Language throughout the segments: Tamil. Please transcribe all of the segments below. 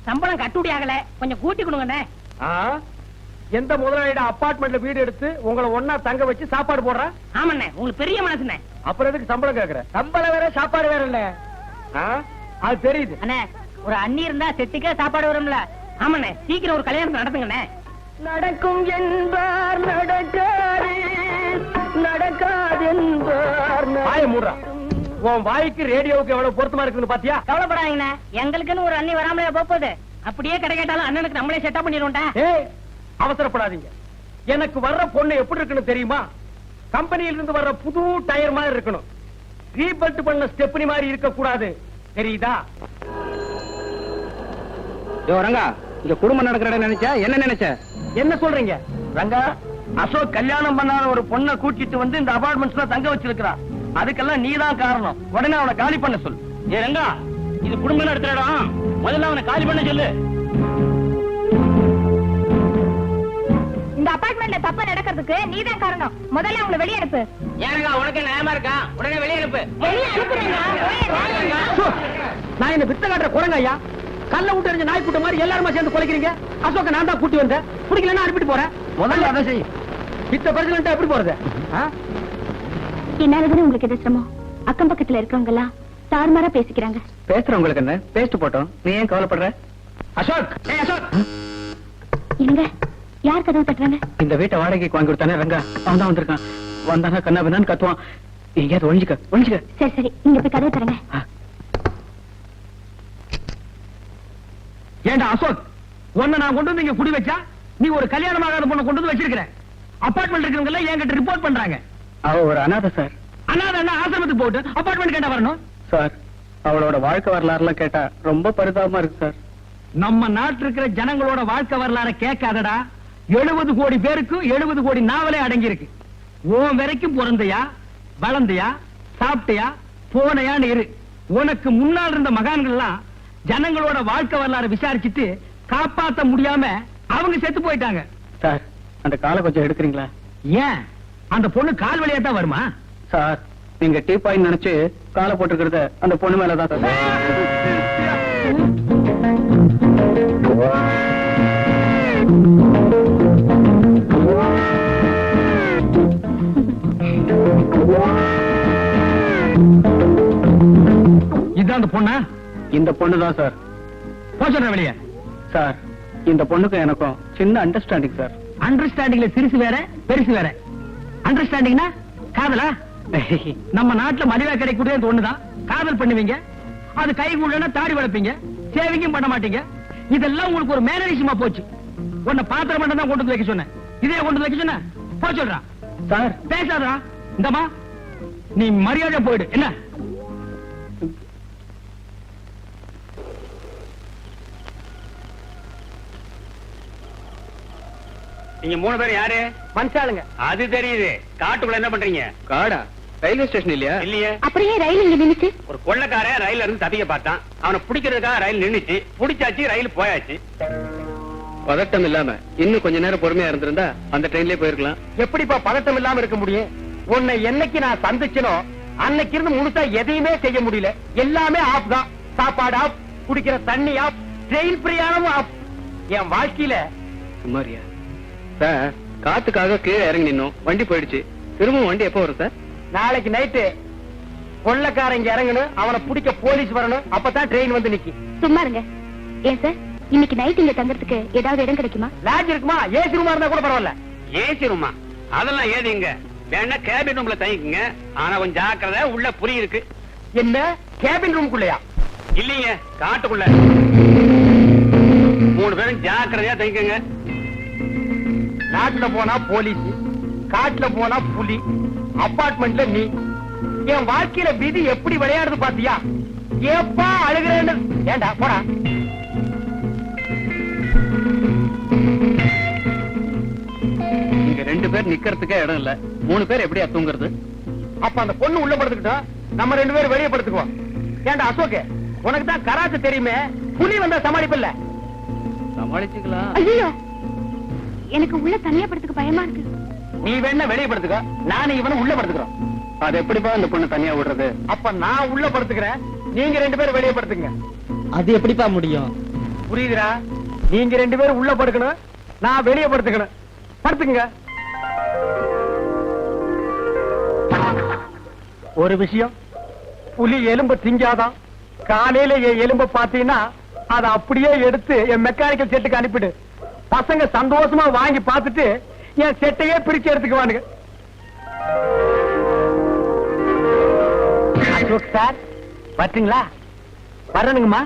சம்பளம் கட்டுப்படி ஆகல, கொஞ்சம் கூட்டி கொடுங்கண்ணே. எந்த முதலாளியோட அபார்ட்மெண்ட்ல வீடு எடுத்து உங்களை ஒன்னா தங்க வச்சு சாப்பாடு போடுற? ஆமாண்ணே, உங்களுக்கு பெரிய மனசுண்ணே. அப்புறம் எதுக்கு சம்பளம் கேக்குற? சம்பளம் வேற சாப்பாடு வேற இல்ல. அது தெரியுது அண்ணே, ஒரு அண்ணி இருந்தா செட்டுக்கே சாப்பாடு வரும்ல. ஆமாண்ணே, சீக்கிரம் ஒரு கல்யாணம் நடத்துங்கண்ணே. நடக்கும் என்பார் நடக்காது, நடக்காது என்பார். வாய மூடுறா. உன் வாய்க்கு ரேடியோவுக்கு எவ்வளவு பொருத்தமா இருக்குன்னு பாத்தியா? கவலைப்படாதீங்கண்ணே, எங்களுக்குன்னு ஒரு அண்ணி வராமலே போகுது. அப்படியே கடை கேட்டாலும் அண்ணனுக்கு நம்மளே செட்டப் பண்ணிடுவோம்டா. அவசரப்படாதீங்க. எனக்கு வர்ற பொண்ணு எப்படி இருக்குன்னு தெரியுமா? கம்பெனியில இருந்து வர்ற புது டயர் மாதிரி இருக்கணும். ரீபல்ட் பண்ண ஸ்டெப்னி மாதிரி இருக்க கூடாது. தெரியுதா? ரங்கா, இங்க குடும்பம் நடக்கிற நினைச்ச என்ன நினைச்ச? என்ன சொல்றீங்க ரங்கா? அசோக் கல்யாணம் பண்ணாத ஒரு பொண்ணை கூட்டிட்டு வந்து இந்த அபார்ட்மெண்ட்ஸ்ல தங்க வச்சிருக்கா. அதுக்கெல்லாம் நீதான் காரணம். உடனே அவனை காலி பண்ண சொல். ரங்கா, இது குடும்பம் நடத்துற இடம். முதல்ல அவனை காலி பண்ண சொல்லு. இந்த அபார்ட்மெண்ட்ல தப்பு நடக்கிறதுக்கு நீதான் காரணம். முதல்ல அவங்களை வெளியே அனுப்பு. ஏங்க உனக்கு நியாயமா இருக்கா? உடனே வெளியே அனுப்பு. வெளியே அனுப்புறேங்க. நான் என்ன வித்த காட்டுற குரங்க ஐயா? கல்ல விட்டு எறிஞ்ச நாய் கூட்ட மாதிரி எல்லாருமா சேர்ந்து குலைக்கிறீங்க. அசோக்க நான் தான் கூட்டி வந்தேன். பிடிக்கலன்னா அனுப்பிட்டு போறேன். முதல்ல அதை செய். வித்த பிரச்சனை எப்படி போறது? என்னாலதானே உங்களுக்கு எது சிரமம்? அக்கம் பக்கத்துல இருக்கவங்க எல்லாம் தாறுமாறா பேசிக்கிறாங்க. பேசுறவங்களுக்கு என்ன? பேசிட்டு போட்டோம். நீ ஏன் கவலைப்படுற? அசோக், அசோக், இருங்க. யார் கதவு தட்டுறாங்க? இந்த வீட்டை வாடகைக்கு வாங்கி கொடுத்தானே ரங்கா, அவன் தான் வந்திருக்கான். வந்தானா கண்ணா வேணான்னு கத்துவான். எங்கேயாவது ஒழிஞ்சுக்க ஒழிஞ்சுக்க. சரி சரி, நீங்க போய் கதவு தரங்க. ஏண்டா அசோக், உன்னை நான் கொண்டு வந்து இங்க குடி வச்சா நீ ஒரு கல்யாணமாகாத பொண்ணை கொண்டு வந்து வச்சிருக்கிற. அபார்ட்மெண்ட் இருக்கிறவங்க எல்லாம் என்கிட்ட ரிப்போர்ட் பண்றாங்க. அவ ஒரு அனாதை சார். அனாதை என்ன ஆசிரமத்துக்கு போட்டு அபார்ட்மெண்ட் கேட்டா வரணும் சார்? அவளோட வாழ்க்கை வரலாறுலாம் கேட்டா ரொம்ப பரிதாபமா இருக்கு சார். நம்ம நாட்டில் இருக்கிற ஜனங்களோட வாழ்க்கை வரலாறு கேட்காதடா. 70 கோடி பேருக்கு 70 கோடி நாவலே அடங்கி இருக்கு. உன் வரைக்கும் பிறந்தையா, வளர்ந்தையா, சாப்பிட்டியா, போனையான்னு இரு. உனக்கு முன்னால் இருந்த மகான்கள் எல்லாம் ஜனங்களோட வாழ்க்கை வரலாறு விசாரிச்சுட்டு காப்பாத்த முடியாம அவங்க செத்து போயிட்டாங்க. சார், அந்த காலை கொஞ்சம் எடுக்கிறீங்களா? ஏன் அந்த பொண்ணு கால் வழியா தான் வருமா? சார், நீங்க டீ பாயிண்ட் நினைச்சு காலை போட்டுக்கிறத அந்த பொண்ணு மேலதான் சார். இதுதான் அந்த பொண்ணா? இந்த பொண்ணுதான் சார். போச்சா வெளியே? சார், இந்த பொண்ணுக்கும் எனக்கும் சின்ன அண்டர்ஸ்டாண்டிங் சார். அண்டர்ஸ்டாண்டிங்ல சிறுசு வேற பெருசு வேற. அண்டர்ஸ்டாண்டிங்னா காதலா? நம்ம நாட்டுல மலிவா கிடைக்கக்கூடிய ஒண்ணுதான். காதல் பண்ணுவீங்க, அது கை கூடனா தாடி வளர்ப்பீங்க, சேவிங்கும் பண்ண மாட்டீங்க. இதெல்லாம் உங்களுக்கு ஒரு மேனரிசமா போச்சு. உன்னை பாத்திரம் மட்டும் தான் கொண்டு வந்து வைக்க சொன்னேன். இதே கொண்டு வந்து வைக்க சொன்ன போ சொல்றா. சார், பேசாதா? இந்தமா நீ மரியாதை போயிடு. என்ன நீங்க 3 பேர் யாரு? மனுஷாளுங்க. அது தெரியுது. காட்டுக்குள்ள என்ன பண்றீங்க? காடா? ரயில்வே ஸ்டேஷன் இல்லையா? இல்லையே. அப்படியே ரயில் இங்க நின்னுச்சு. ஒரு கொள்ளக்காரன் ரயில்ல இருந்து தப்பிக்க பார்த்தான். அவனை பிடிக்கிறதுக்காக ரயில் நின்னுச்சு. பிடிச்சாச்சு, ரயில் போயாச்சு. பதட்டம் இல்லாம இன்னும் கொஞ்ச நேரம் பொறுமையா இருந்திருந்தா அந்த ட்ரெயின்லயே போயிருக்கலாம். எப்படிப்பா பதட்டம் இல்லாம இருக்க முடியும்? உன்னை என்னைக்கு நான் சந்திச்சனோ அன்னைக்கு இருந்து முழுசா எதையுமே செய்ய முடியல. எல்லாமே ஆப் தான். சாப்பாடு ஆப், குடிக்கிற தண்ணி ஆப், ட்ரெயின் பிரயாணமும் ஆப். என் வாழ்க்கையில சுமாரியா சார்? காத்துக்காக கீழே இறங்கி நின்னோம், வண்டி போயிடுச்சு. திரும்பவும் வண்டி எப்போ வரும் சார்? நாளைக்கு நைட்டு கொள்ளக்காரங்க இறங்கணும், அவனை பிடிக்க போலீஸ் வரணும். அப்பதான் ட்ரெயின் வந்து நிக்கி. சும்மா இருங்க. ஏன் சார், இன்னைக்கு நைட் இங்க தங்கறதுக்கு ஏதாவது இடம் கிடைக்குமா? லாட்ஜ் இருக்குமா? ஏசி ரூமா இருந்தா கூட பரவாயில்ல. ஏசி ரூமா? அதெல்லாம் ஏதிங்க. வேணா கேபின் ரூம்ல தங்கிக்குங்க. ஆனா கொஞ்சம் ஜாக்கிரதை, உள்ள புரி இருக்கு. என்ன கேபின் ரூம்குள்ளயா? இல்லீங்க, காட்டுக்குள்ள. 3 பேரும் ஜாக்கிரதையா தங்கிக்கங்க. நாட்டுல போனா போலீஸ், காட்டுல போனா புலி, அபார்ட்மெண்ட்ல நீ. என் வாழ்க்கையில விதி எப்படி விளையாடுது பாத்தியா? ஏப்பா அழுகிறேன்னு. ஏண்டா போடா. இங்க 2 பேர் நிக்கிறதுக்கே இடம் இல்ல. 3 பேர் எப்படி தூங்குறது? அப்ப அந்த பொண்ணு உள்ள படுத்துக்கிட்டோம், நம்ம 2 பேரும் வெளியே படுத்துக்குவோம். ஏண்டா அசோக், உனக்கு தான் கராத்தே தெரியுமே, புலி வந்தா சமாளிப்பில்ல? சமாளிச்சுக்கலாம். ஐயோ, எனக்கு உள்ள தனியா படுத்துக்க பயமா இருக்கு. நீ வேணா வெளியே படுத்துக்க, நானும் இவனும் உள்ள படுத்துக்கிறோம். அது எப்படிப்பா அந்த பொண்ணு தனியா விடுறது? அப்ப நான் உள்ள படுத்துக்கிறேன், நீங்க 2 பேரும் வெளியே படுத்துங்க. அது எப்படிப்பா முடியும்? புரியுதுடா. நீங்க 2 பேரும் உள்ள படுக்கணும், நான் வெளியே படுத்துக்கணும். படுத்துக்குங்க. ஒரு விஷயம், புலி எலும்பு திங்காதான். காலையில என் எலும்பை பார்த்தீங்கன்னா அதை அப்படியே எடுத்து என் மெக்கானிக்கல் செட்டுக்கு அனுப்பிடு. பசங்க சந்தோஷமா வாங்கி பார்த்துட்டு என் செட்டையே பிரிச்சு எடுத்துக்குவானுங்க. அசோக் சார் பாத்தீங்களா? வரணுங்கம்மா.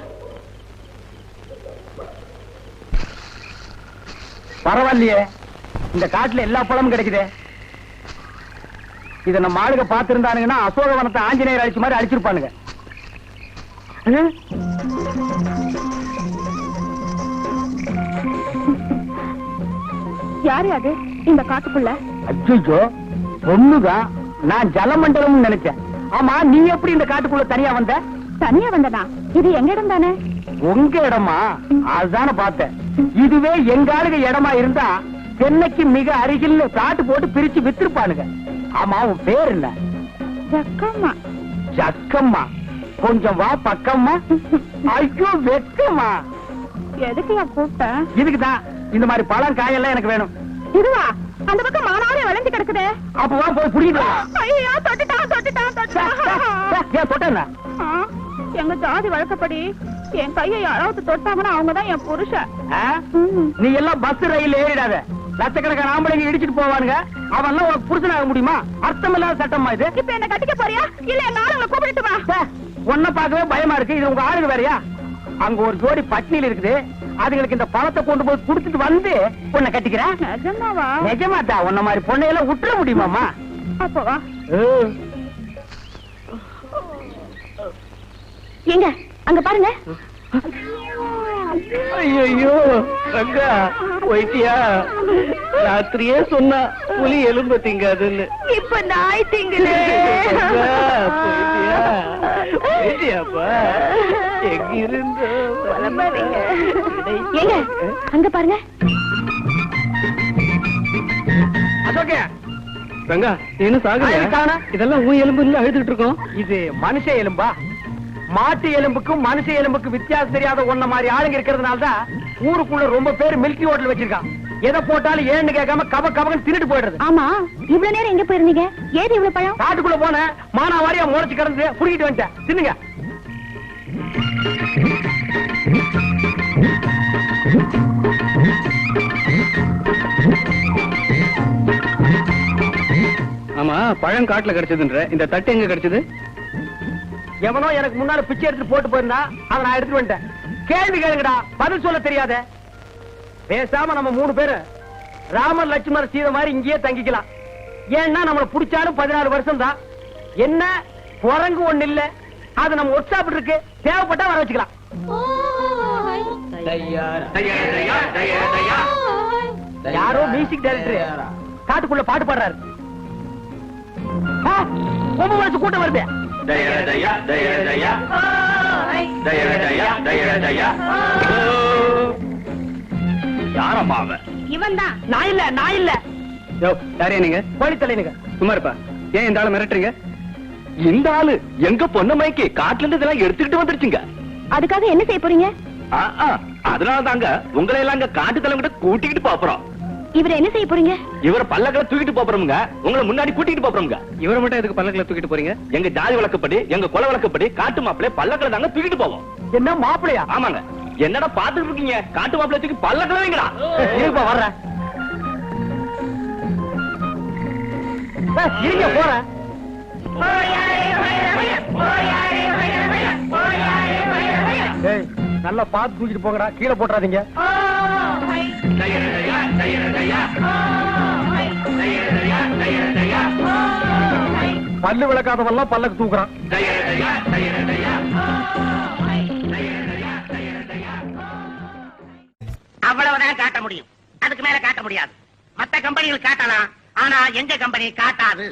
பரவாயில்லையே, இந்த காட்டுல எல்லா பழமும் கிடைக்குது. இத நம்ம ஆளுங்க பாத்துருந்தானுங்கன்னா அசோகவனத்தை ஆஞ்சநேயர் அழிச்ச மாதிரி அழிச்சிருப்பானுங்க. யாரு அது இந்த காட்டுக்குள்ள? அச்சோ, பொண்ணுதான். நான் ஜலமண்டலம் நினைச்சேன். ஆமா, நீ எப்படி இந்த காட்டுக்குள்ள தனியா வந்த? தனியா வந்தனா? இது எங்க இடம் தானே? உங்க இடமா? அதுதானே பார்த்தேன். இதுவே எங்க ஆளுங்க இடமா இருந்தா சென்னைக்கு மிக அருகில் காட்டு போட்டு பிரிச்சு வித்திருப்பானுங்க. ஆமா, உன் பேர் என்ன? ஜக்கம்மா. ஜக்கம்மா? கொஞ்சம் வா பக்கம்மா. ஐயோ வெக்கம்மா. எதுக்கு நான் கூப்பிட்டேன்? இதுக்குதான். இந்த மாதிரி பழம் காயெல்லாம் எனக்கு வேணும். இதுவா? அந்த பக்கம் மானாவே வளைஞ்சு கிடக்குதே. அப்ப வா போய் புடிக்கிட்டு வா. ஐயோ, தொட்டுட்டான் தொட்டுட்டான் தொட்டுட்டான். ஏன் தொட்டேன்னா? எங்க ஜாதி வழக்கப்படி என் கையை யாராவது தொட்டாங்கன்னா அவங்கதான் என் புருஷன். நீ எல்லாம் பஸ் ரயில் ஏறிடாத. லட்சக்கணக்கான ஆம்பளைங்க இடிச்சிட்டு போவானுங்க. அவன் உனக்கு புருஷனாக முடியுமா? அர்த்தம் இல்லாத சட்டமா இது? இப்ப என்ன கட்டிக்க போறியா இல்ல என் ஆளுங்களை கூப்பிட்டு வா? உன்ன பார்க்கவே பயமா இருக்கு. இது உங்க ஆளுங்க வேறையா? அங்க ஒரு ஜோடி பட்னியில் இருக்குது. அதுங்களுக்கு இந்த பணத்தை கொண்டு போய் குடுத்துட்டு வந்து உன்னை கட்டிக்கிறேன். நிஜமாவா? நிஜமாட்டா. உன்ன மாதிரி பொண்ணையெல்லாம் விட்டுற முடியுமாமா? அப்போ வா. எங்க அங்க பாருங்க. ஐயோ ரங்கா போயிட்டியா? ராத்திரியே சொன்னா புலி எலும்பு திங்காதுன்னு. இப்ப நாய் திங்குது. போயிட்டியாப்பா? எங்க இருந்தோ ஏங்க அங்க பாருங்க. அசோகே, ரங்கா என்ன சாகுது? இதெல்லாம் உன் எலும்பு இல்ல அழுதுட்டு இருக்கோம். இது மனுஷ எலும்பா? மாட்டு எலும்புக்கும் மனுஷ எலும்புக்கு வித்தியாசம் தெரியாத ஒன்ன மாதிரி ஆளுங்க இருக்கிறதுனால தான் ஊருக்குள்ள ரொம்ப பேர் மில்கி ஹோட்டல் வச்சிருக்கான். எதை போட்டாலும் ஏன்னு கேட்காம கப கபகன்னு தின்னுட்டு போயிடுறது. ஆமா, இவ்வளவு நேரம் எங்க போயிருந்தீங்க? ஏது இவ்வளவு பழம்? காட்டுக்குள்ள போன மானா வாரியா முளைச்சு கிடந்து புடிக்கிட்டு வந்துட்டேன். தின்னுங்க. ஆமா, பழம் காட்டுல கிடைச்சதுன்ற இந்த தட்டு எங்க கிடைச்சது? எவனோ எனக்கு முன்னால பிச்சை எடுத்து போட்டு போயிருந்தா அதை நான் எடுத்துட்டு வந்துட்டேன். கேள்வி கேளுங்கடா, பதில் சொல்ல தெரியாத. பேசாம நம்ம 3 பேரு ராமர் லட்சுமணர் சீதை மாதிரி இங்கேயே தங்கிக்கலாம். ஏன்னா நம்மளை புடிச்சாலும் 14 வருஷம் தான். என்ன குரங்கு ஒண்ணு இல்ல. அது நம்ம ஒர்க் ஷாப் இருக்கு, தேவைப்பட்டா வர வச்சுக்கலாம். யாரோ மியூசிக் டைரக்டர் காட்டுக்குள்ள பாட்டு பாடுறாரு. ரொம்ப வருஷம் கூட்டம் வருது. யாரம்மா அவன்? இவன் தான். நான் இல்ல, நான் இல்ல. யாரையா நீங்க? கோழித்தலைனுங்க. சும்மா இருப்பா. ஏன் இந்த ஆளை மிரட்டுறீங்க? இந்த ஆளு எங்க பொண்ணு மைக்கு காட்டுல இருந்து இதெல்லாம் எடுத்துக்கிட்டு வந்துருச்சுங்க. அதுக்காக என்ன செய்ய போறீங்க? அதனால தாங்க உங்களை எல்லாம் அங்க காட்டு தலைவங்கிட்ட கூட்டிக்கிட்டு போறோம். இவரை என்ன செய்ய போறீங்க? இவரை பல்லக்கில தூக்கிட்டு போறோமுங்க. உங்களை முன்னாடி கூட்டிட்டு போறோமுங்க. இவரை மட்டும் எதுக்கு பல்லக்கில தூக்கிட்டு போறீங்க? எங்க ஜாதி வழக்கப்படி, எங்க குல வழக்கப்படி காட்டு மாப்பிள்ளை பல்லக்கில தாங்க தூக்கிட்டு போவோம். என்ன மாப்பிளையா? ஆமாங்க. என்னடா பாத்துட்டு இருக்கீங்க? காட்டு மாப்பிள்ளை தூக்கி பல்லக்கில வைங்கடா. இருப்பா வர்றேன். இருங்க போறேன். நல்லா பார்த்து தூக்கிட்டு போங்கடா, கீழே போட்டுறாதீங்க. பல்லு விளக்காதவெல்லாம் பல்லக்கு தூக்குறான். அவ்வளவுதான் காட்ட முடியும். அதுக்கு மேல காட்ட முடியாது. மத்த கம்பெனிகள் காட்டலாம், ஆனா எங்க கம்பெனி காட்டாது.